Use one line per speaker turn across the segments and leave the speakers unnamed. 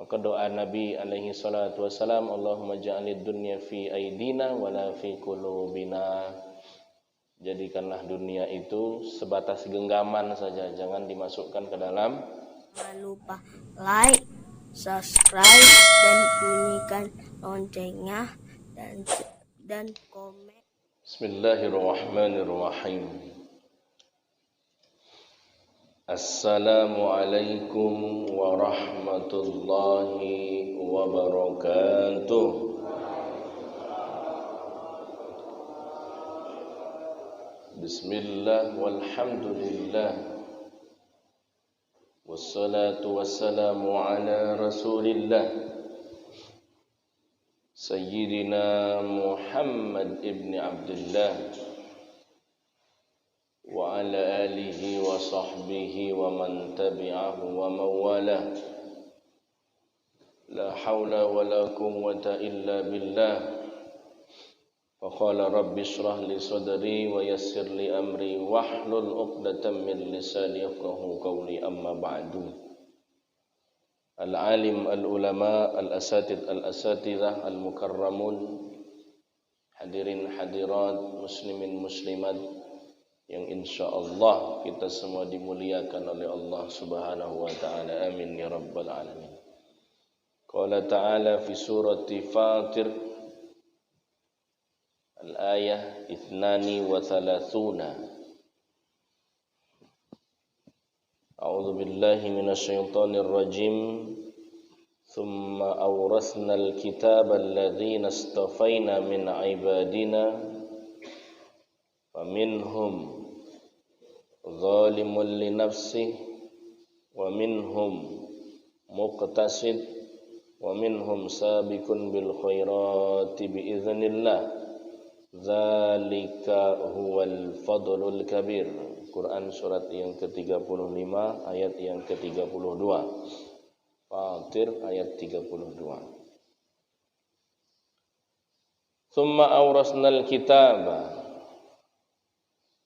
Maka doa Nabi alaihi salatu wassalam, Allahumma ja'alid dunya fi aidina wala fi qulubina. Jadikanlah dunia itu sebatas genggaman saja, jangan dimasukkan ke dalam.
Jangan lupa like, subscribe, dan bunyikan loncengnya dan komen.
Bismillahirrahmanirrahim. Assalamualaikum warahmatullahi wabarakatuh. Bismillah walhamdulillah, wassalatu wassalamu ala rasulillah Sayyidina Muhammad ibn Abdullah wa ala alihi wa sahbihi wa man tabi'ahu wa mawalah. La hawla wa la quwwata illa billah. Faqala rabbi shrah li sadri wa yassir li amri wahlul 'uqdatam min lisani yafqahu qawli, amma ba'du. Al-alim al-ulama al-asatid al-asatidah al-mukarramun, hadirin hadirat, muslimin muslimat yang insyaallah kita semua dimuliakan oleh Allah Subhanahu wa taala. Amin ya rabbal alamin. Qala ta'ala fi surati Fatir al-ayah 32. A'udzu billahi minasyaitonir rajim. Tsumma awrasnal kitaba alladzina istafaina min ibadina faminhum zalimun li nafsihi wa minhum muqtasid wa minhum sabiqun bil khairati bi idznillah. Dzalika huwal fadlul kabir. Quran surat yang ke-35 ayat yang ke-32. Fatir ayat 32. Tsumma awrasnal kitaba.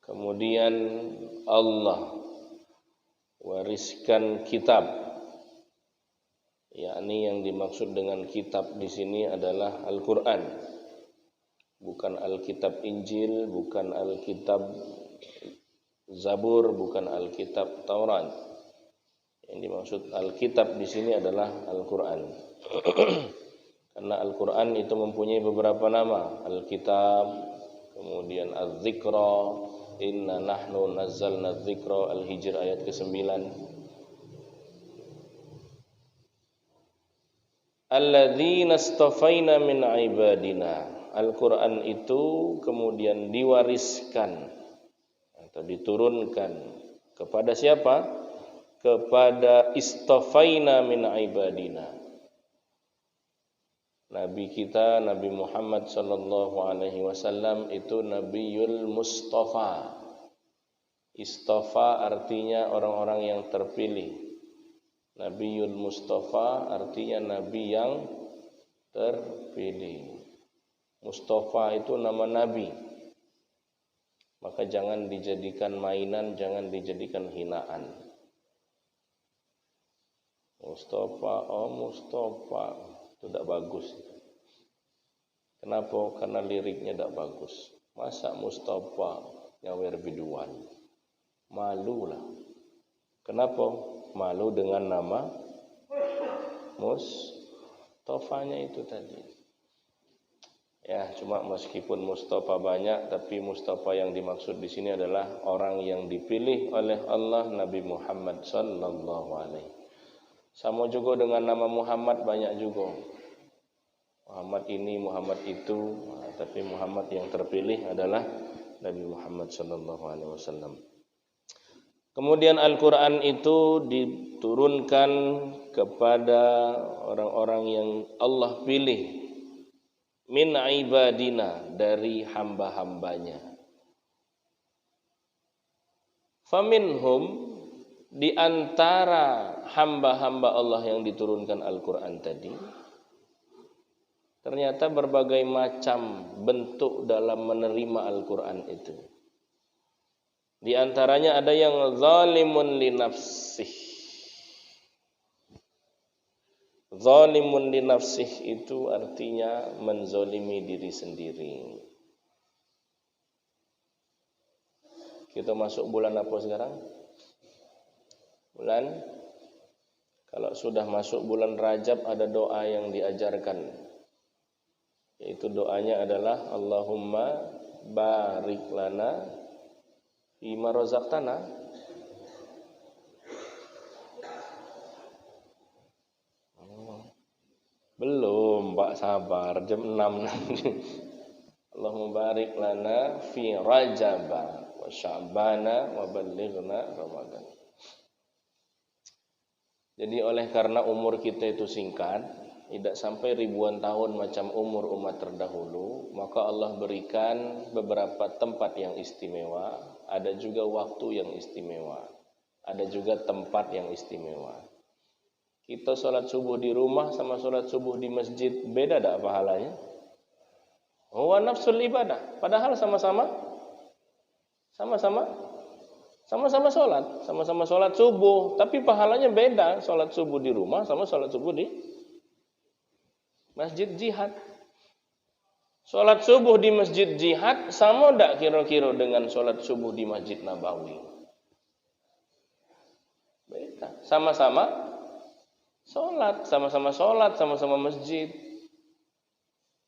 Kemudian Allah wariskan kitab. Yakni yang dimaksud dengan kitab di sini adalah Al-Qur'an. Bukan Alkitab Injil, bukan Alkitab Zabur, bukan Alkitab Taurat. Yang dimaksud Alkitab di sini adalah Al-Qur'an. Karena Al-Qur'an itu mempunyai beberapa nama. Alkitab, kemudian Az-Zikra, Inna nahnu nazzalna dzikra, Al-Hijr ayat ke-9. Alladzina istafaina min ibadina. Al-Qur'an itu kemudian diwariskan atau diturunkan kepada siapa? Kepada istafaina min ibadina. Nabi kita, Nabi Muhammad sallallahu alaihi wasallam itu Nabiyul Mustafa. Istafa artinya orang-orang yang terpilih. Nabiyul Mustafa artinya nabi yang terpilih. Mustafa itu nama nabi. Maka jangan dijadikan mainan, jangan dijadikan hinaan. Mustafa, oh Mustafa, itu tidak bagus. Kenapa? Karena liriknya tidak bagus. Masa Mustafa nyawer biduan? Malulah. Kenapa? Malu dengan nama Mustafanya itu tadi. Ya, cuma meskipun Mustafa banyak, tapi Mustafa yang dimaksud di sini adalah orang yang dipilih oleh Allah, Nabi Muhammad sallallahu alaihi. Sama juga dengan nama Muhammad banyak juga. Muhammad ini, Muhammad itu, tapi Muhammad yang terpilih adalah Nabi Muhammad sallallahu alaihi wasallam. Kemudian Al-Qur'an itu diturunkan kepada orang-orang yang Allah pilih min ibadina, dari hamba-hambanya. Faminhum, di antara hamba-hamba Allah yang diturunkan Al-Qur'an tadi, ternyata berbagai macam bentuk dalam menerima Al-Qur'an itu. Di antaranya ada yang zalimun li nafsih. Zalimun li nafsih itu artinya menzolimi diri sendiri. Kita masuk bulan apa sekarang? Kalau sudah masuk bulan Rajab ada doa yang diajarkan, yaitu doanya adalah Allahumma barik lana fima razaqtana. Belum, Pak, sabar, jam 6 nanti. Allahumma barik lana fi Rajaba wa Sya'bana wa ballighna Ramadan. Jadi oleh karena umur kita itu singkat, tidak sampai ribuan tahun macam umur umat terdahulu, maka Allah berikan beberapa tempat yang istimewa, ada juga waktu yang istimewa, ada juga tempat yang istimewa. Kita sholat subuh di rumah sama sholat subuh di masjid, beda tak pahalanya? Huwa nafsul ibadah, padahal sama-sama sholat, sama-sama sholat subuh, tapi pahalanya beda. Sholat subuh di rumah sama sholat subuh di masjid jihad. Sholat subuh di masjid jihad sama tidak kira-kira dengan sholat subuh di Masjid Nabawi? Beda. Sama-sama sholat, sama-sama masjid.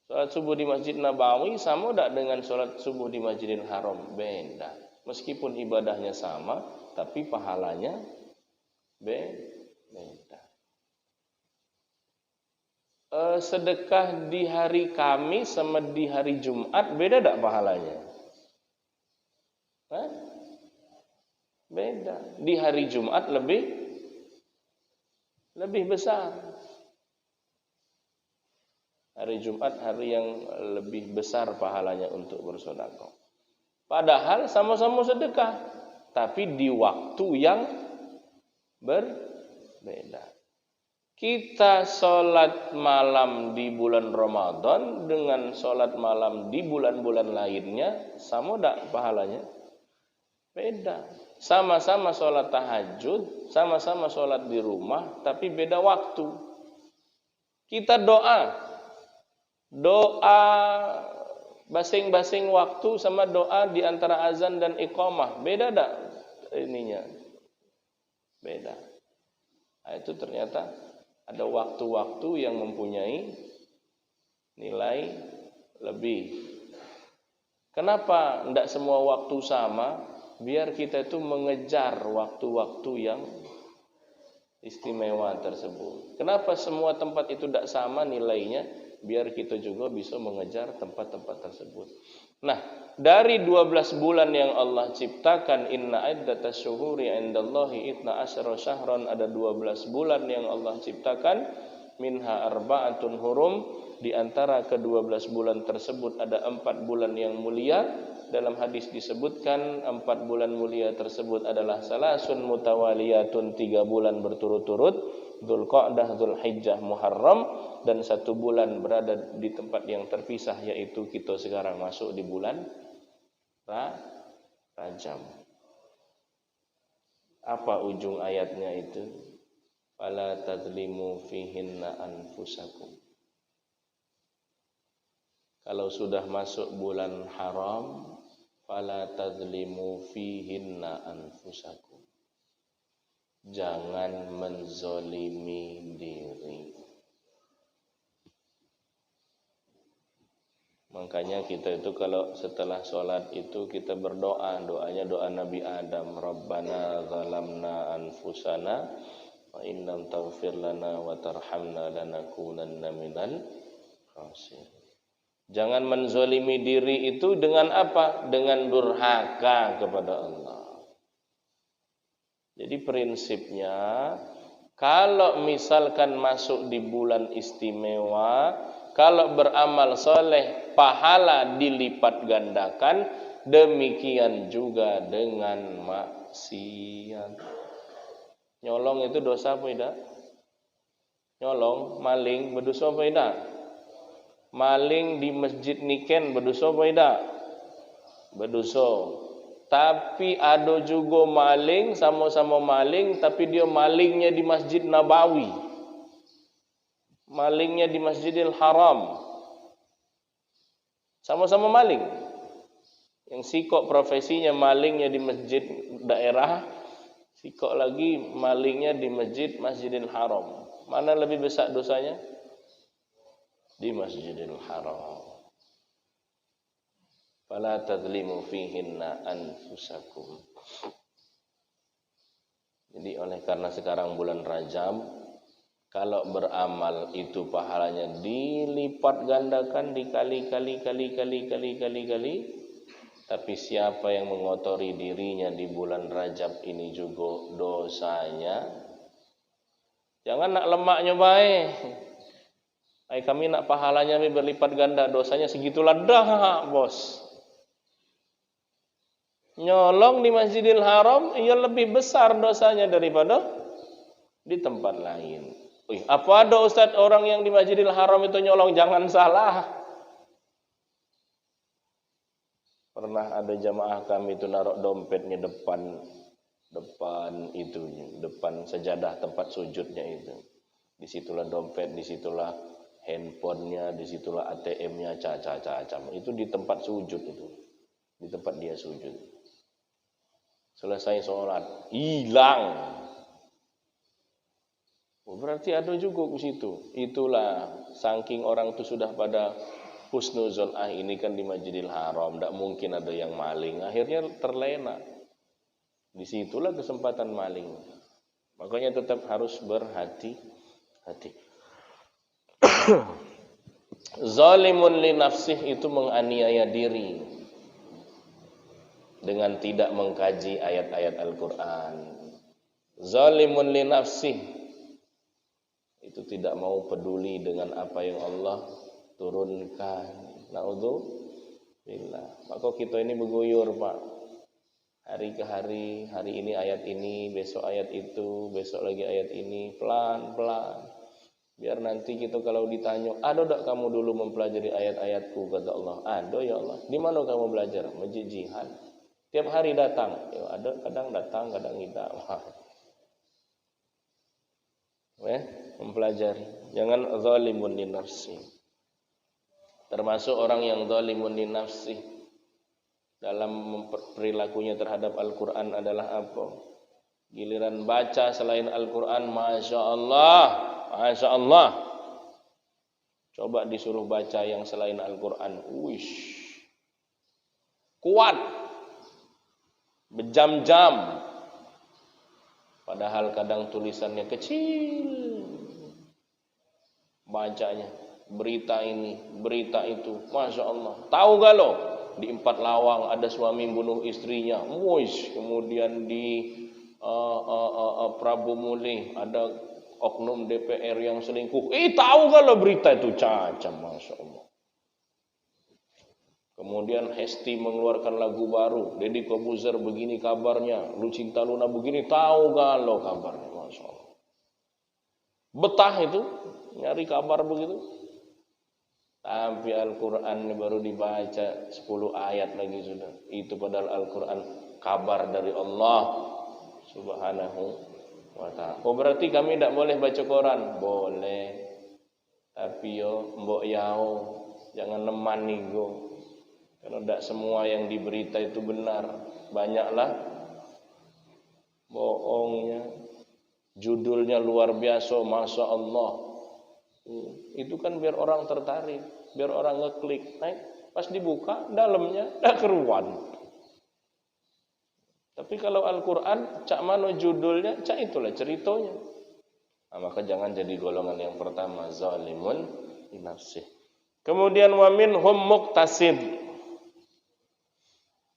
Sholat subuh di Masjid Nabawi sama tidak dengan sholat subuh di Masjidil Haram? Beda. Meskipun ibadahnya sama, tapi pahalanya beda. Sedekah di hari Kamis sama di hari Jumat beda tak pahalanya? Beda. Di hari Jumat lebih besar. Hari Jumat hari yang lebih besar pahalanya untuk bersedekah. Padahal sama-sama sedekah, tapi di waktu yang berbeda. Kita sholat malam di bulan Ramadan dengan sholat malam di bulan-bulan lainnya, sama tak pahalanya? Beda. Sama-sama sholat tahajud, sama-sama sholat di rumah, tapi beda waktu. Kita doa basing-basing waktu sama doa di antara azan dan iqamah. Beda tak ininya? Beda. Nah, itu ternyata ada waktu-waktu yang mempunyai nilai lebih. Kenapa tidak semua waktu sama? Biar kita itu mengejar waktu-waktu yang istimewa tersebut. Kenapa semua tempat itu tidak sama nilainya? Biar kita juga bisa mengejar tempat-tempat tersebut. Nah, dari 12 bulan yang Allah ciptakan, inna iddatas syuhuri indallahi 12 syahran, ada 12 bulan yang Allah ciptakan, minha arba'atun hurum, di antara ke-12 bulan tersebut ada 4 bulan yang mulia. Dalam hadis disebutkan 4 bulan mulia tersebut adalah salasun mutawaliyatun, 3 bulan berturut-turut, Dzulqa'dah, Dzulhijjah, Muharram, dan 1 bulan berada di tempat yang terpisah, yaitu kita sekarang masuk di bulan Rajab. Apa ujung ayatnya itu? Fala tadzlimu fihinna anfusakum. Kalau sudah masuk bulan haram, fala tadzlimu fihinna anfusakum. Jangan menzolimi diri. Makanya kita itu kalau setelah sholat itu kita berdoa, doanya doa Nabi Adam, Rabbana zalamna anfusana wa in lam taghfir lana wa tarhamna lanakunanna minal khasirin. Jangan menzolimi diri itu dengan apa? Dengan durhaka kepada Allah. Jadi prinsipnya, kalau misalkan masuk di bulan istimewa, kalau beramal soleh, pahala dilipat gandakan, demikian juga dengan maksiat. Nyolong itu dosa apa tidak? Nyolong, maling, berdosa apa tidak? Maling di masjid Niken, berdosa apa tidak? Berdosa. Tapi ada juga maling, sama-sama maling, tapi dia malingnya di Masjid Nabawi. malingnya di Masjidil Haram. Sama-sama maling. Yang sikok profesinya malingnya di masjid daerah, sikok lagi malingnya di Masjidil Haram. Mana lebih besar dosanya? Di Masjidil Haram. Fala tadzlimu fihinna anfusakum. Jadi oleh karena sekarang bulan Rajab, kalau beramal itu pahalanya dilipat gandakan, dikali-kali. Tapi siapa yang mengotori dirinya di bulan Rajab ini juga dosanya. Jangan nak lemaknya baik. Kami nak pahalanya berlipat ganda, dosanya segitulah dah, bos. Nyolong di Masjidil Haram ia lebih besar dosanya daripada di tempat lain. Apa ada Ustaz orang yang di Masjidil Haram itu nyolong? Jangan salah. Pernah ada jamaah kami itu naruh dompetnya depan sajadah tempat sujudnya itu. Disitulah dompet, disitulah handphonenya, disitulah ATM-nya, Itu di tempat sujud itu, di tempat dia sujud. Selesai sholat, hilang. Berarti ada juga di situ. Itulah saking orang itu sudah pada husnuzon, ini kan di Masjidil Haram, tidak mungkin ada yang maling. Akhirnya terlena. Disitulah kesempatan maling. Makanya tetap harus berhati-hati. Zalimun li nafsih itu menganiaya diri dengan tidak mengkaji ayat-ayat Al-Quran. Zalimun li nafsih itu tidak mau peduli dengan apa yang Allah turunkan. Naudzubillah. Maka kita ini berguyur, Pak. Hari ke hari ini ayat ini, besok ayat itu, besok lagi ayat ini, pelan-pelan. Biar nanti kita kalau ditanya, ada tak kamu dulu mempelajari ayat-ayatku, kata Allah. Ada ya Allah. Di mana kamu belajar? Masjid jihad. Tiap hari datang. Ya, ada kadang datang, kadang tidak. Mempelajari. Jangan zalimun li nafsi. Termasuk orang yang zalimun li nafsi dalam perilakunya terhadap Al-Quran adalah apa? Giliran baca selain Al-Quran, Masya Allah. Coba disuruh baca yang selain Al-Quran, wish, kuat, berjam-jam. Padahal kadang tulisannya kecil, bacanya berita ini, berita itu, Masya Allah. Tahu gak lo? Di 4 Lawang ada suami bunuh istrinya, wish. Kemudian di Prabu Mulih ada oknum DPR yang selingkuh. Tahu gak lo berita itu? Caca, Masya Allah. Kemudian Hesti mengeluarkan lagu baru, Deddy Corbuzier begini kabarnya, Lucinta Luna begini, tahu gak lo kabarnya? Masya Allah. Betah itu nyari kabar begitu. Tapi Al-Quran baru dibaca 10 ayat lagi sudah. Itu padahal Al-Quran kabar dari Allah Subhanahu wa ta'ala. Berarti kami tidak boleh baca Quran? Boleh. Tapi mbok yao, jangan nemani go. Karena tidak semua yang diberita itu benar. Banyaklah bohongnya. Judulnya luar biasa, Masya Allah. Itu kan biar orang tertarik, biar orang ngeklik. Pas dibuka dalamnya dah keruan. Tapi kalau Al-Quran, cak mana judulnya, cak itulah ceritanya. Maka jangan jadi golongan yang pertama, zalimun li nafsih. Kemudian wa minhum muqtasid.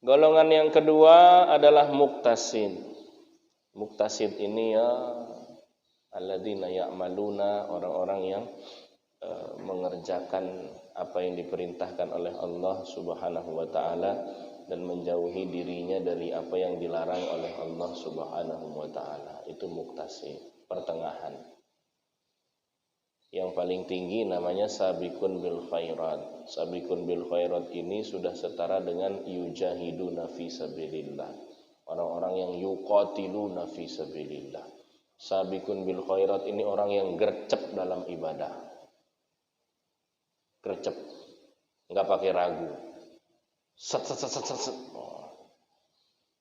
Golongan yang kedua adalah muqtasid. Muqtasid ini ya alladzina ya'maluna, orang-orang yang mengerjakan apa yang diperintahkan oleh Allah Subhanahu wa taala dan menjauhi dirinya dari apa yang dilarang oleh Allah Subhanahu wa taala. Itu muqtasid, pertengahan. Yang paling tinggi namanya sabiqun bil khairat. Sabiqun bil khairat ini sudah setara dengan yujahiduna fi sabilillah. Orang-orang yang yuqatiluna fi sabilillah. Sabiqun bil khairat ini orang yang gercep dalam ibadah. Gercep. Enggak pakai ragu. Set. Oh,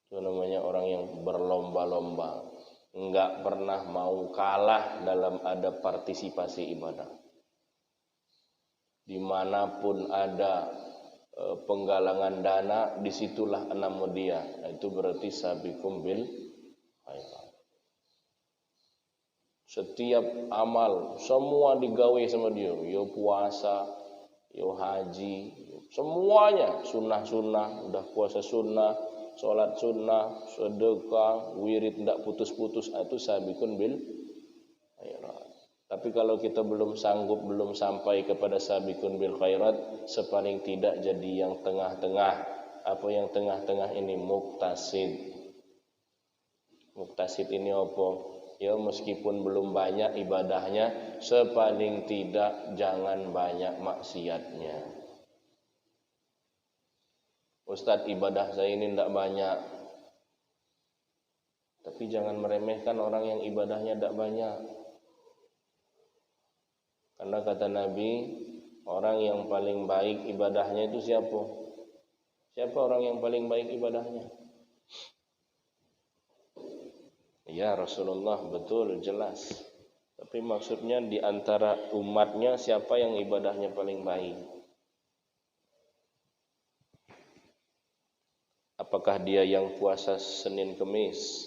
itu namanya orang yang berlomba-lomba. Enggak pernah mau kalah dalam ada partisipasi ibadah. Dimanapun ada penggalangan dana, disitulah nama dia. Itu berarti sabiqum bil khairat. Setiap amal semua digawe sama dia. Yo puasa, yo haji, semuanya sunnah-sunnah, udah puasa sunnah, sholat sunnah, sedekah, wirid tidak putus-putus, itu sabiqun bil khairat. Tapi kalau kita belum sanggup, belum sampai kepada sabiqun bil khairat, sepaling tidak jadi yang tengah-tengah. Apa yang tengah-tengah ini? Muktasid. Muktasid ini apa? Ya meskipun belum banyak ibadahnya, sepaling tidak jangan banyak maksiatnya. Ustadz, ibadah saya ini tidak banyak. Tapi jangan meremehkan orang yang ibadahnya tidak banyak. Karena kata Nabi, orang yang paling baik ibadahnya itu siapa? Siapa orang yang paling baik ibadahnya? Ya Rasulullah, betul, jelas. Tapi maksudnya di antara umatnya siapa yang ibadahnya paling baik? Apakah dia yang puasa Senin Kemis?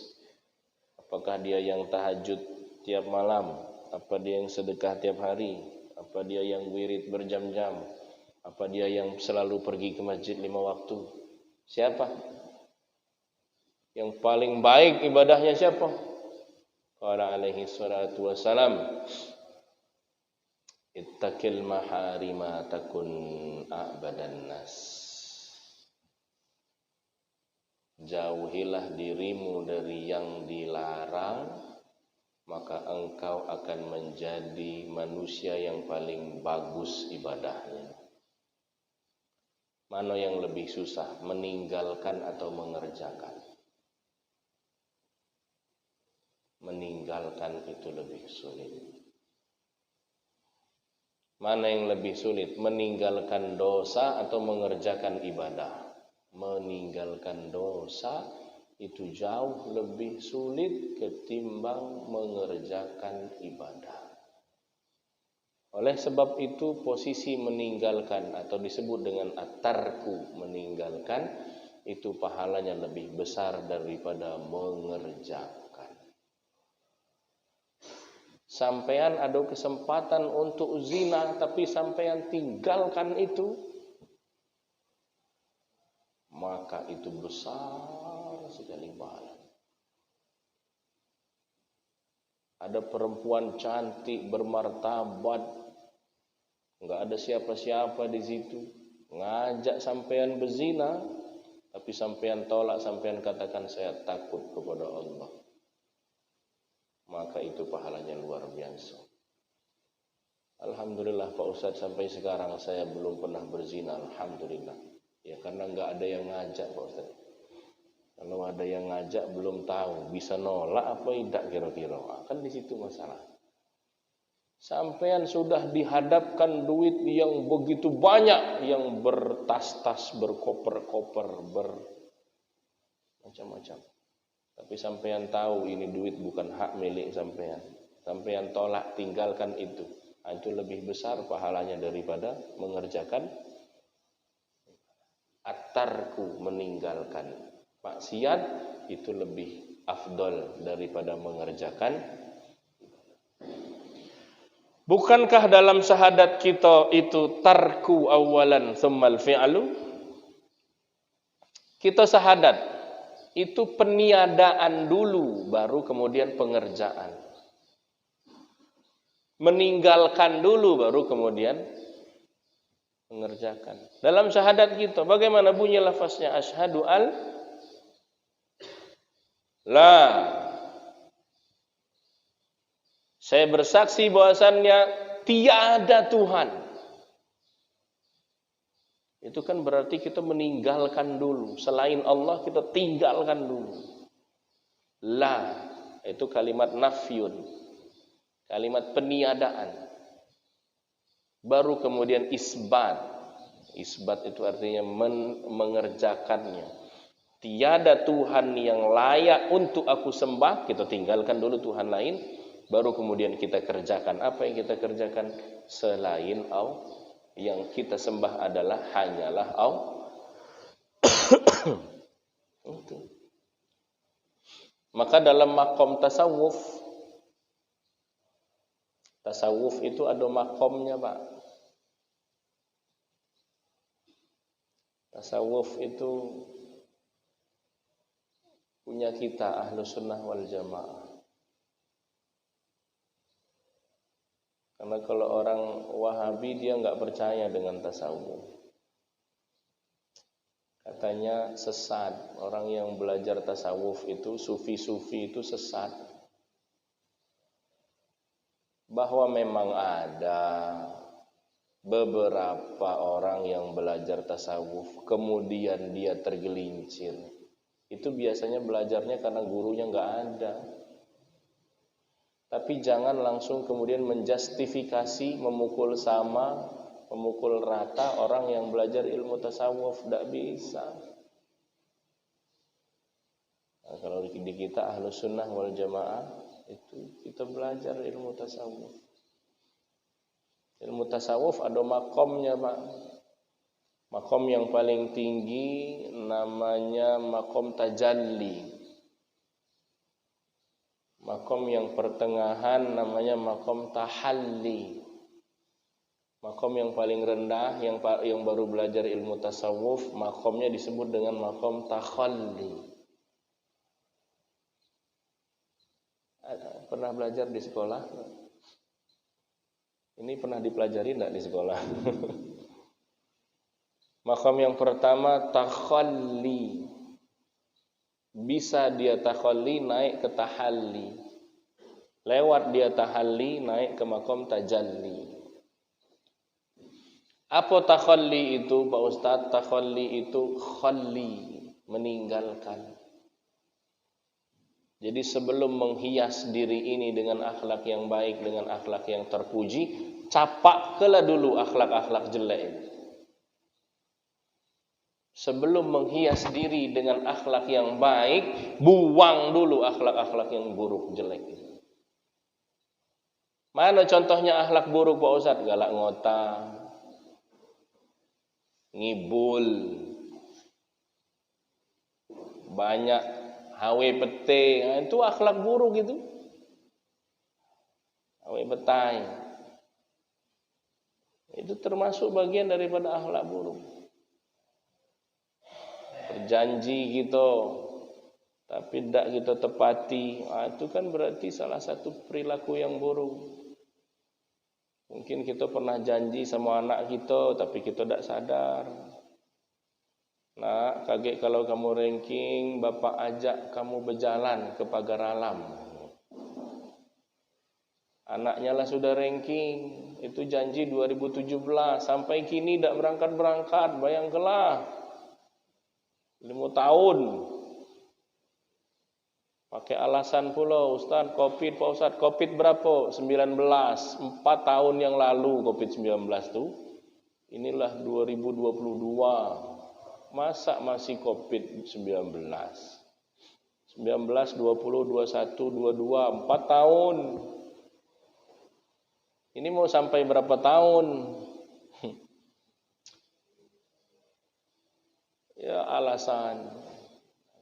Apakah dia yang tahajud tiap malam? Apa dia yang sedekah tiap hari? Apa dia yang wirid berjam-jam? Apa dia yang selalu pergi ke masjid 5 waktu? Siapa? Yang paling baik ibadahnya siapa? Qala alaihi salatu wassalam, ittaqil maharima takun a'badan nas. Jauhilah dirimu dari yang dilarang, maka engkau akan menjadi manusia yang paling bagus ibadahnya. Mana yang lebih susah, meninggalkan atau mengerjakan? Meninggalkan itu lebih sulit. Mana yang lebih sulit, meninggalkan dosa atau mengerjakan ibadah? Meninggalkan dosa itu jauh lebih sulit ketimbang mengerjakan ibadah. Oleh sebab itu posisi meninggalkan atau disebut dengan at-tarku, meninggalkan, itu pahalanya lebih besar daripada mengerjakan. Sampean ada kesempatan untuk zina, tapi sampean tinggalkan itu, maka itu besar sekali pahala. Ada perempuan cantik, bermartabat, enggak ada siapa-siapa di situ, ngajak sampean berzina, tapi sampean tolak, sampean katakan saya takut kepada Allah. Maka itu pahalanya luar biasa. Alhamdulillah Pak Ustadz, sampai sekarang saya belum pernah berzina, alhamdulillah. Ya karena enggak ada yang ngajak Pak Ustadz. Kalau ada yang ngajak belum tahu bisa nolak apa tidak kira-kira. Kan di situ masalah. Sampean sudah dihadapkan duit yang begitu banyak, yang bertas-tas, berkoper-koper, macam-macam. Tapi sampean tahu ini duit bukan hak milik sampean. Sampean tolak, tinggalkan itu. Itu lebih besar pahalanya daripada mengerjakan at-tarku, meninggalkan maksiat, itu lebih afdol daripada mengerjakan. Bukankah dalam syahadat kita itu tarku awalan tsummal fi'lu? Kita syahadat itu peniadaan dulu, baru kemudian pengerjaan. Meninggalkan dulu, baru kemudian mengerjakan. Dalam syahadat kita, bagaimana bunyi lafaznya? Asyhadu al la. Saya bersaksi bahwasannya tiada Tuhan. Itu kan berarti kita meninggalkan dulu. Selain Allah kita tinggalkan dulu. La, itu kalimat nafyun. Kalimat peniadaan. baru kemudian isbat. Isbat itu artinya mengerjakannya. Tiada Tuhan yang layak untuk aku sembah, kita tinggalkan dulu Tuhan lain, baru kemudian kita kerjakan. Apa yang kita kerjakan? Selain Allah, yang kita sembah adalah hanyalah Allah. Maka dalam makom tasawuf itu ada makomnya, Pak. Tasawuf itu punya kita Ahlus Sunnah wal Jamaah. Karena kalau orang Wahabi dia nggak percaya dengan tasawuf. Katanya sesat. Orang yang belajar tasawuf itu, sufi-sufi itu sesat. Bahwa memang ada beberapa orang yang belajar tasawuf, kemudian dia tergelincir. Itu biasanya belajarnya karena gurunya nggak ada. Tapi jangan langsung kemudian menjustifikasi, memukul sama, memukul rata orang yang belajar ilmu tasawuf. Tidak bisa. Nah, kalau di kita Ahlus Sunnah wal Jamaah itu kita belajar ilmu tasawuf. Ilmu tasawuf ada makomnya, Pak. Makom yang paling tinggi namanya makom tajalli. Makom yang pertengahan namanya makom tahalli. Makom yang paling rendah yang baru belajar ilmu tasawuf, makomnya disebut dengan makom takhalli. Pernah belajar di sekolah? Ini pernah dipelajari enggak di sekolah? Makom yang pertama takhalli. Bisa dia takhalli naik ke tahalli. Lewat dia tahalli naik ke makom tajalli. Apa takhalli itu, Pak Ustadz? Takhalli itu khalli, meninggalkan. Jadi sebelum menghias diri ini dengan akhlak yang baik, dengan akhlak yang terpuji, capaklah dulu akhlak-akhlak jelek ini. Sebelum menghias diri dengan akhlak yang baik, buang dulu akhlak-akhlak yang buruk, jelek. Mana contohnya akhlak buruk, Pak Ustadz? Galak ngota, ngibul, banyak hawe pete. Nah, itu akhlak buruk itu. Hawe petai. Itu termasuk bagian daripada akhlak buruk. Berjanji gitu, tapi tidak kita tepati. Nah, itu kan berarti salah satu perilaku yang buruk. Mungkin kita pernah janji sama anak kita, tapi kita tidak sadar. Nah, kaget kalau kamu ranking, bapak ajak kamu berjalan ke pagar alam. Anaknya lah sudah ranking, itu janji 2017, sampai kini tidak berangkat-berangkat, bayangkanlah. 5 tahun. Pakai alasan pula, Ustaz, Covid, Pak Ustaz, Covid berapa? 19, 4 tahun yang lalu Covid-19 tuh. Inilah 2022. Masa masih Covid-19? 19, 20, 21, 22, 4 tahun. Ini mau sampai berapa tahun? Ya, alasan.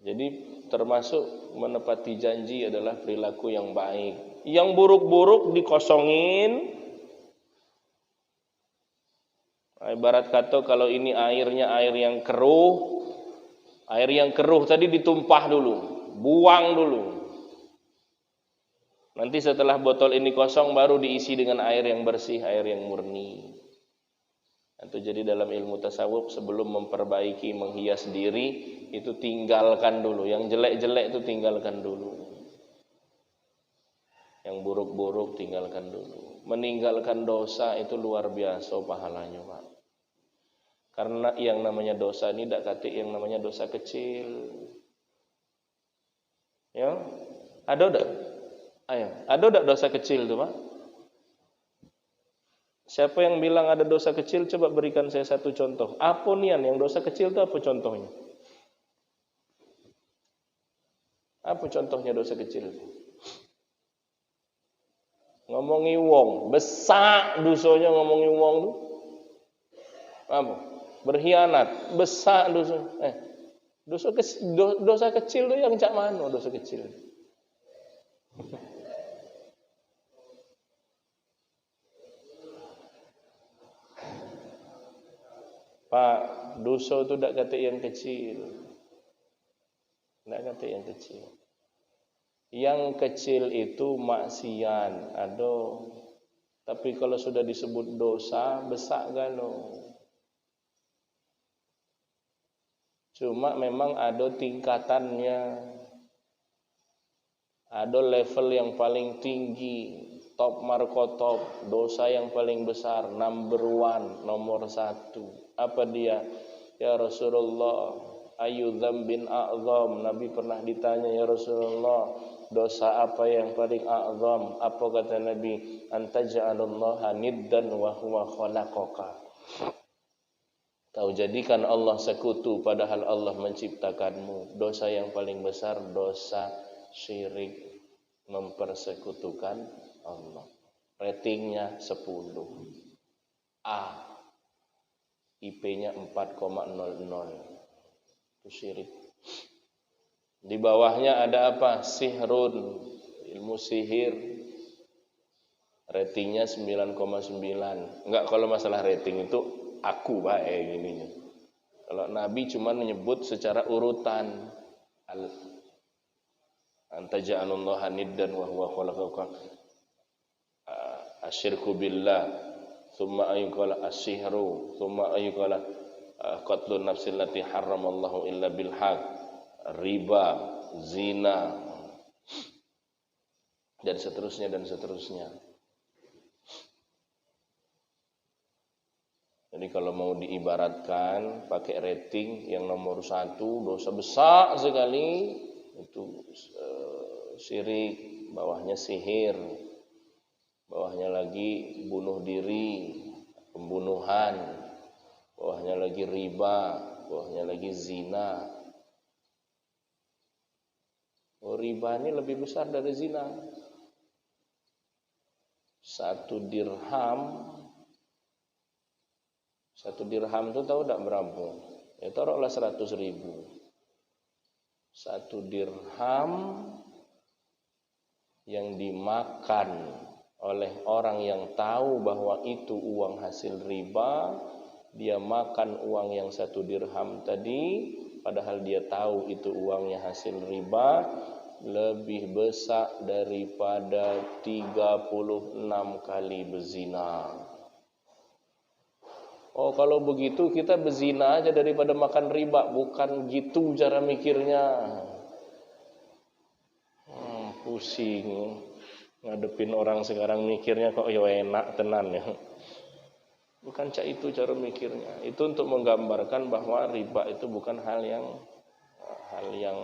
Jadi termasuk menepati janji adalah perilaku yang baik. Yang buruk-buruk dikosongin. Nah, ibarat kata kalau ini airnya air yang keruh. Air yang keruh tadi ditumpah dulu, buang dulu. Nanti setelah botol ini kosong baru diisi dengan air yang bersih, air yang murni. Itu jadi dalam ilmu tasawuf sebelum memperbaiki, menghias diri, itu tinggalkan dulu. Yang jelek-jelek itu tinggalkan dulu. Yang buruk-buruk tinggalkan dulu. Meninggalkan dosa itu luar biasa pahalanya, Pak. Karena yang namanya dosa ini tidak kata yang namanya dosa kecil. Ya, ada enggak? Ayo, ada enggak dosa kecil itu, Pak? Siapa yang bilang ada dosa kecil, coba berikan saya satu contoh. Apa nian yang dosa kecil itu apa contohnya? Apa contohnya dosa kecil? Ngomongi wong, besar dosanya ngomongi wong tuh. Apa? Berkhianat, besar dosa. Dosa kecil tuh yang cak mano dosa kecil? Pak, dosa itu tidak kata yang kecil. Tidak kata yang kecil. Yang kecil itu maksiat, aduh. Tapi kalau sudah disebut dosa, besar galo. Cuma memang ada tingkatannya. Ada level yang paling tinggi, top markotop, dosa yang paling besar, number one, nomor satu. Apa dia? Ya Rasulullah, ayu dzambin a'zam. Nabi pernah ditanya, ya Rasulullah, dosa apa yang paling a'zam? Apa kata Nabi? Antaja'alallaha niddan wa huwa khalaqaka. Kau jadikan Allah sekutu padahal Allah menciptakanmu. Dosa yang paling besar dosa syirik, mempersekutukan Allah. Ratingnya 10. A. IP-nya 4,00. Itu syirik. Di bawahnya ada apa? Sihrun, ilmu sihir. Ratingnya 9,9. Enggak, kalau masalah rating itu aku baik ininya. Kalau Nabi cuma menyebut secara urutan. Antaja'alullaha niddan wa huwa khalaqaka. Asyirku billah. Thumma ayyukala as-sihru, thumma ayyukala qatlun nafsil lati harramallahu illa bil haq, riba, zina, dan seterusnya dan seterusnya. Jadi kalau mau diibaratkan pakai rating yang nomor 1, dosa besar sekali itu syirik, bawahnya sihir, bawahnya lagi bunuh diri, pembunuhan, bawahnya lagi riba, bawahnya lagi zina. Oh, riba ini lebih besar dari zina. 1 dirham itu tahu tak berapa? Ya taruhlah 100.000. 1 dirham yang dimakan oleh orang yang tahu bahwa itu uang hasil riba, dia makan uang yang 1 dirham tadi, padahal dia tahu itu uangnya hasil riba, lebih besar daripada 36 kali berzina. Oh, kalau begitu kita berzina aja daripada makan riba. Bukan gitu cara mikirnya. Pusing ngadepin orang sekarang mikirnya kok ya enak tenan ya. Bukan cak itu cara mikirnya. Itu untuk menggambarkan bahwa riba itu bukan hal yang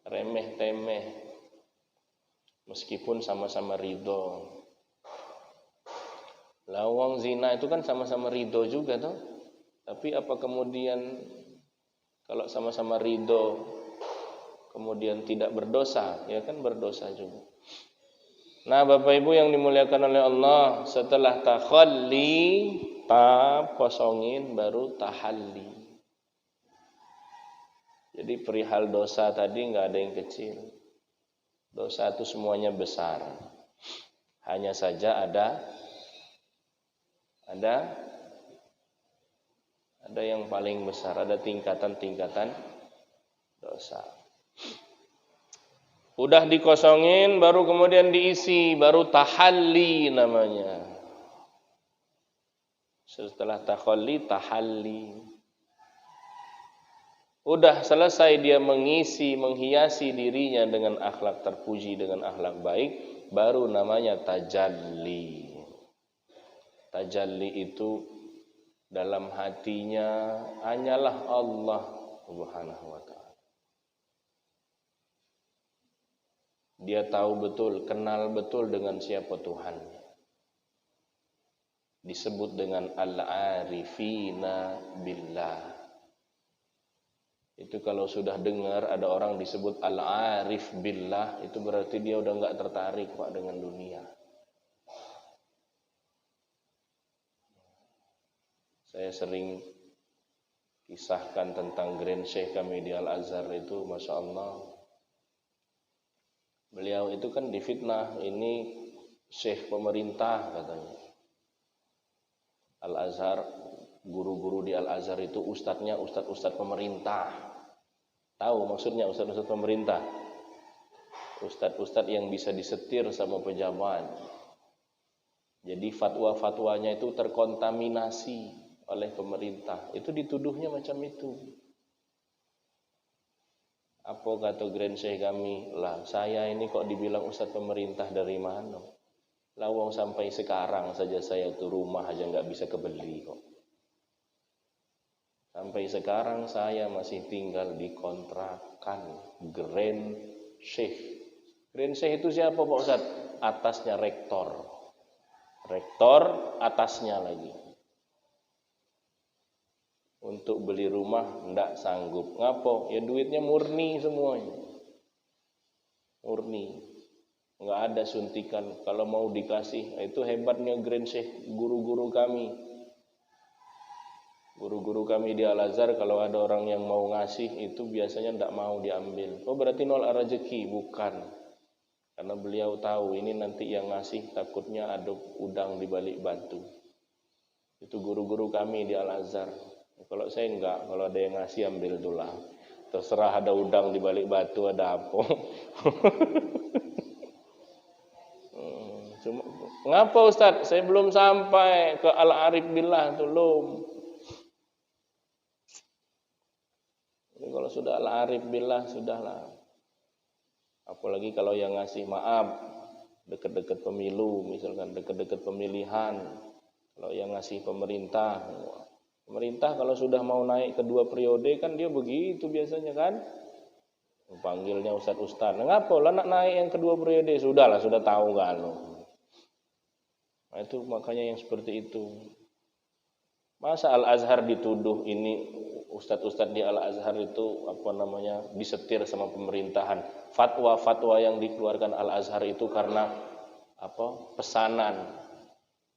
remeh-temeh. Meskipun sama-sama ridho. Lawang zina itu kan sama-sama ridho juga toh. Tapi apa kemudian kalau sama-sama ridho kemudian tidak berdosa? Ya kan berdosa juga. Nah, Bapak Ibu yang dimuliakan oleh Allah, setelah takhalli, kosongin baru tahalli. Jadi perihal dosa tadi enggak ada yang kecil. Dosa itu semuanya besar. Hanya saja ada yang paling besar, ada tingkatan-tingkatan dosa. Udah dikosongin baru kemudian diisi, baru tahalli namanya. Setelah takhalli, tahalli. Udah selesai dia mengisi, menghiasi dirinya dengan akhlak terpuji, dengan akhlak baik, baru namanya tajalli. Tajalli itu dalam hatinya hanyalah Allah Subhanahu wa ta'ala. Dia tahu betul, kenal betul dengan siapa Tuhan. disebut dengan al-arifina billah. Itu kalau sudah dengar ada orang disebut al-arif billah, itu berarti dia udah enggak tertarik Pak dengan dunia. Saya sering kisahkan tentang Grand Syekh kami di Al-Azhar itu, Masya Allah. Beliau itu kan difitnah, ini Syekh pemerintah katanya. Al-Azhar, guru-guru di Al-Azhar itu ustadznya ustadz pemerintah. Tahu maksudnya ustadz pemerintah? Ustadz yang bisa disetir sama pejabat. Jadi fatwa-fatwanya itu terkontaminasi oleh pemerintah. Itu dituduhnya macam itu. Apa kata Grand Syekh kami? Lah, saya ini kok dibilang ustadz pemerintah dari mana? Lawang sampai sekarang saja saya tuh rumah aja nggak bisa kebeli kok. Sampai sekarang saya masih tinggal di kontrakan Grand Syekh. Grand Syekh itu siapa Pak Ustadz? Atasnya rektor. Rektor atasnya lagi. Untuk beli rumah ndak sanggup. Ngapo? Ya duitnya murni semuanya. Murni. Nggak ada suntikan. Kalau mau dikasih, itu hebatnya Grand Syekh, guru-guru kami. Guru-guru kami di Al-Azhar kalau ada orang yang mau ngasih itu biasanya ndak mau diambil. Oh berarti nolak rezeki? Bukan. Karena beliau tahu ini nanti yang ngasih takutnya ada udang di balik batu. Itu guru-guru kami di Al-Azhar. Kalau saya enggak, kalau ada yang ngasih ambil tulah. Terserah ada udang di balik batu, ada apa. Cuma, ngapa Ustaz? Saya belum sampai ke Al-Arif Billah, belum. Jadi kalau sudah Al-Arif Billah, sudahlah. Apalagi kalau yang ngasih maaf, dekat-dekat pemilu, misalkan dekat-dekat pemilihan. Kalau yang ngasih pemerintah, kalau sudah mau naik kedua periode kan dia begitu biasanya kan. Panggilnya ustaz-ustaz. Ngapa lah nak naik yang kedua periode? Sudahlah, sudah tahu kan. Nah, itu makanya yang seperti itu. Masa Al-Azhar dituduh ini ustaz-ustaz di Al-Azhar itu disetir sama pemerintahan. Fatwa-fatwa yang dikeluarkan Al-Azhar itu karena pesanan.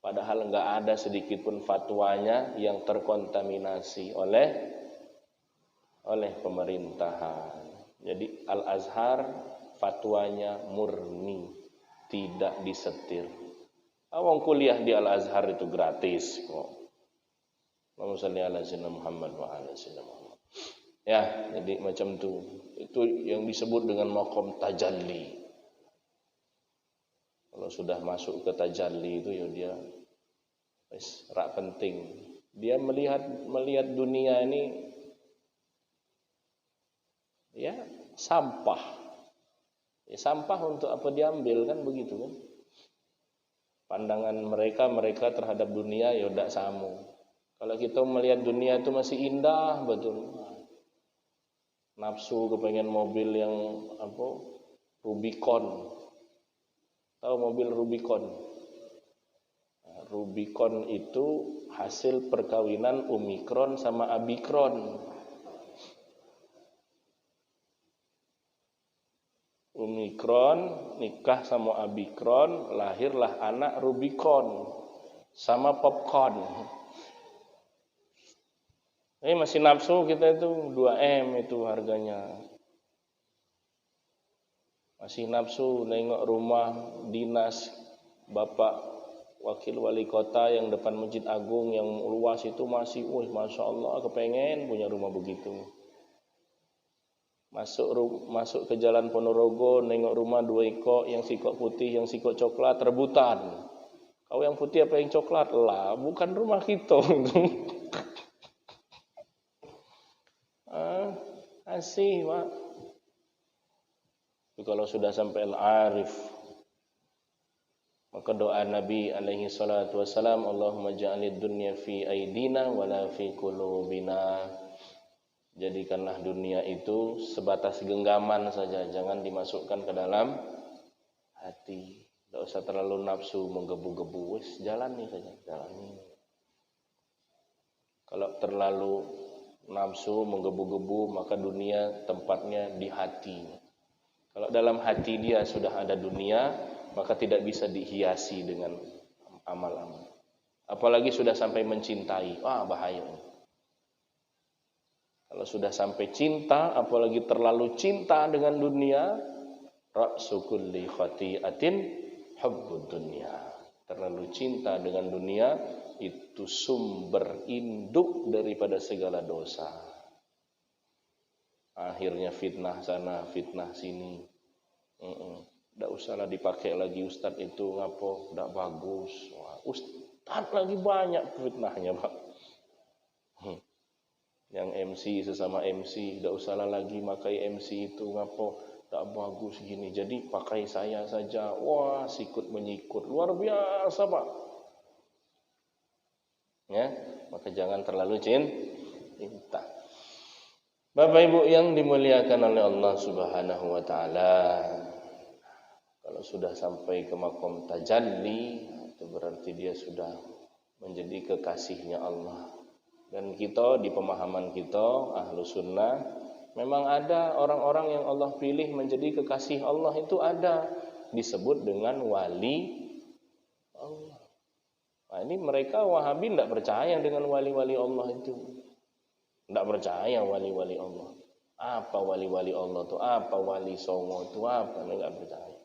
Padahal enggak ada sedikit pun fatwanya yang terkontaminasi oleh pemerintahan. Jadi Al-Azhar fatwanya murni, tidak disetir. Awang kuliah di Al-Azhar itu gratis kok. Allahumma shalli ala sayyidina Muhammad wa ala sayyidina Muhammad. Ya, jadi macam itu. Itu yang disebut dengan maqam tajalli. Kalau sudah masuk ke tajalli itu ya dia rak penting. Dia melihat dunia ini ya sampah. Ya, sampah untuk apa diambil kan begitu kan? Pandangan mereka terhadap dunia ya udah sama. Kalau kita melihat dunia itu masih indah betul. Nafsu kepengen mobil yang Rubicon. Tahu mobil Rubicon? Rubicon itu hasil perkawinan Omikron sama Abikron. Omikron nikah sama Abikron, lahirlah anak Rubicon sama popcorn. Ini masih nafsu kita itu 2M itu harganya. Masih nafsu nengok rumah dinas Bapak Wakil Wali Kota yang depan Masjid Agung yang luas itu masih, Masya Allah, kepengen punya rumah begitu. Masuk ke Jalan Ponorogo, nengok rumah 2 ikok, yang sikok putih, yang sikok coklat, rebutan. Kau yang putih apa yang coklat? Lah, bukan rumah kita. Asih, Pak. Kalau sudah sampai Al-Arif, maka doa Nabi alaihi salatu wassalam, Allahumma ja'alid dunya fi aidina wala fi qulubina. Jadikanlah dunia itu sebatas genggaman saja, jangan dimasukkan ke dalam hati. Tidak usah terlalu nafsu menggebu-gebu, wis jalani saja, jalani. Kalau terlalu nafsu menggebu-gebu, maka dunia tempatnya di hati. Kalau dalam hati dia sudah ada dunia, maka tidak bisa dihiasi dengan amal-amal. Apalagi sudah sampai mencintai, bahaya. Kalau sudah sampai cinta, apalagi terlalu cinta dengan dunia, ra'su kulli khati'atin hubbud dunya. Terlalu cinta dengan dunia itu sumber induk daripada segala dosa. Akhirnya fitnah sana, fitnah sini. Tidak usahlah dipakai lagi ustadz itu ngapo, tidak bagus. Ustadz lagi banyak fitnahnya, Pak. Yang MC sesama MC, tidak usahlah lagi pakai MC itu ngapo, tidak bagus gini. Jadi pakai saya saja. Wah, sikut menyikut, luar biasa, Pak. Ya, maka jangan terlalu cinta. Bapak Ibu yang dimuliakan oleh Allah Subhanahu wa taala. Kalau sudah sampai ke makom tajalli, itu berarti dia sudah menjadi kekasihnya Allah. Dan kita di pemahaman kita ahlu sunnah, memang ada orang-orang yang Allah pilih menjadi kekasih Allah, itu ada, disebut dengan wali Allah. Nah, ini mereka Wahabi tidak percaya dengan wali-wali Allah itu. Tidak percaya wali-wali Allah. Apa wali-wali Allah itu? Apa wali songo itu? Apa? Tidak percaya.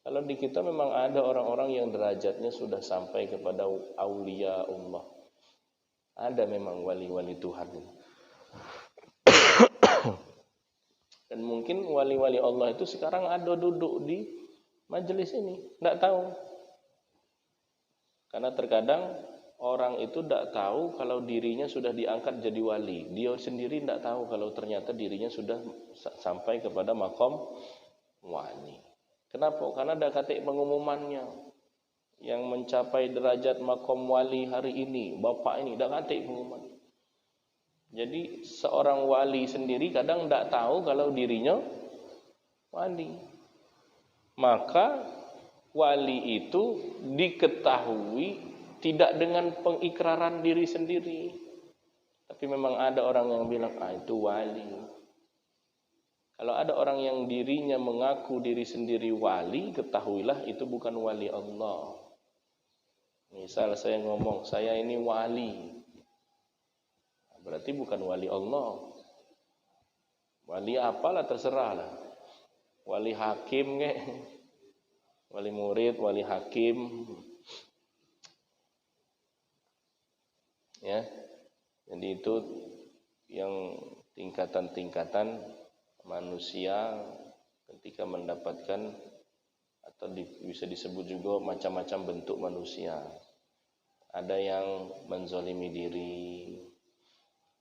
Kalau di kita memang ada orang-orang yang derajatnya sudah sampai kepada aulia Allah. Ada memang wali-wali Tuhan. Dan mungkin wali-wali Allah itu sekarang ada duduk di majelis ini. Tidak tahu. Karena terkadang orang itu tidak tahu kalau dirinya sudah diangkat jadi wali. Dia sendiri tidak tahu kalau ternyata dirinya sudah sampai kepada makom wali. Kenapa? Karena ada katik pengumumannya. Yang mencapai derajat makom wali hari ini, bapak ini, tidak katik pengumuman. Jadi seorang wali sendiri kadang tidak tahu kalau dirinya wali. Maka wali itu diketahui tidak dengan pengikraran diri sendiri. Tapi memang ada orang yang bilang, itu wali. Kalau ada orang yang dirinya mengaku diri sendiri wali, ketahuilah itu bukan wali Allah. Misal saya ngomong, saya ini wali. Berarti bukan wali Allah. Wali apalah terserah lah. Wali hakim nggak? Wali murid, wali hakim. Ya. Jadi itu yang tingkatan-tingkatan manusia ketika mendapatkan atau bisa disebut juga macam-macam bentuk manusia. Ada yang menzalimi diri,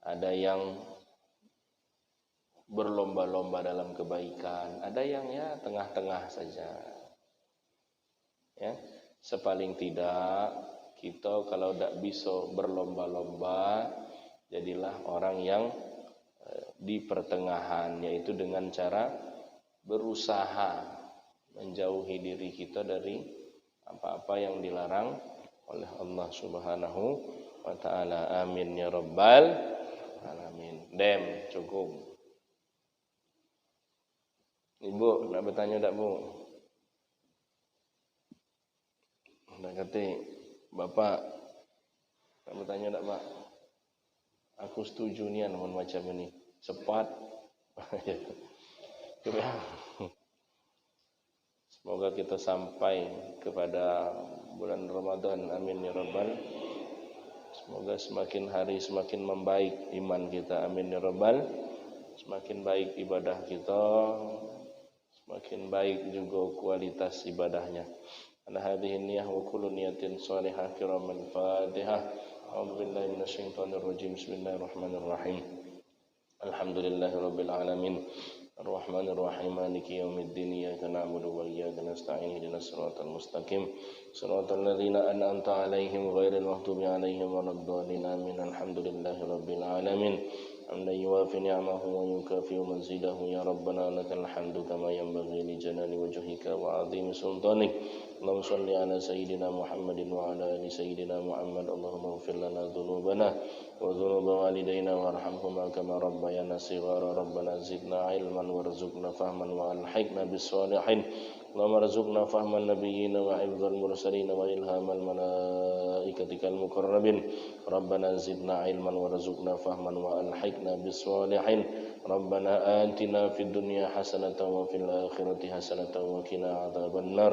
ada yang berlomba-lomba dalam kebaikan, ada yang ya tengah-tengah saja. Ya, sepaling tidak kita kalau tidak bisa berlomba-lomba, jadilah orang yang di pertengahan, yaitu dengan cara berusaha menjauhi diri kita dari apa-apa yang dilarang oleh Allah Subhanahu wa taala. Amin ya rabbal alamin. Cukup. Ibu nak bertanya tak, Bu? Nak kata Bapak nak bertanya tak, Pak? Aku setuju ni namun macam ini. Cepat. Semoga kita sampai kepada bulan Ramadan. Amin ya rabbal. Semoga semakin hari semakin membaik iman kita. Amin ya rabbal. Semakin baik ibadah kita, semakin baik juga kualitas ibadahnya. Ana hadhihi niyyah wa kullu niyatin shalihah kiraman Fatihah. A'udzu billahi minasyaitonir rajim. Bismillahirrahmanirrahim. Alhamdulillahirabbil alamin. Ar-Rahmanir Rahim Maliki Yaumiddin Iyyaka na'budu wa iyyaka nasta'in Ihdinas siratal mustaqim Siratal ladzina an'amta 'alaihim ghairil maghdubi 'alaihim waladdallin Amin. Alhamdulillahirabbil alamin. حمدا يوافي نعمه ويكافئ مزيده يا ربنا لك الحمد كما ينبغي لجلال وجهك وعظيم سلطانك. اللهم صل على سيدنا محمد وعلى آل سيدنا محمد. اللهم اغفر لنا ذنوبنا وذنوب والدينا وارحمهما كما ربيانا صغارا. ربنا زدنا علما وارزقنا فهما وألحقنا بالصالحين. اللهم ارزقنا فهم النبيين وحفظ المرسلين وإلهام الملائكة المقربين. ربنا زدنا علما وارزقنا فهما وألحقنا بالصالحين. ربنا آتنا في الدنيا حسنة وفي الآخرة حسنة وقنا عذاب النار.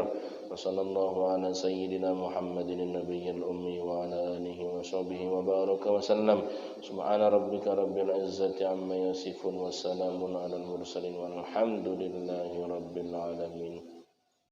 وصلى الله على سيدنا محمد النبي الأمي وعلى آله وصحبه وبارك وسلم. سبحان ربك رب العزة عما يصفون وسلام على المرسلين والحمد لله رب العالمين.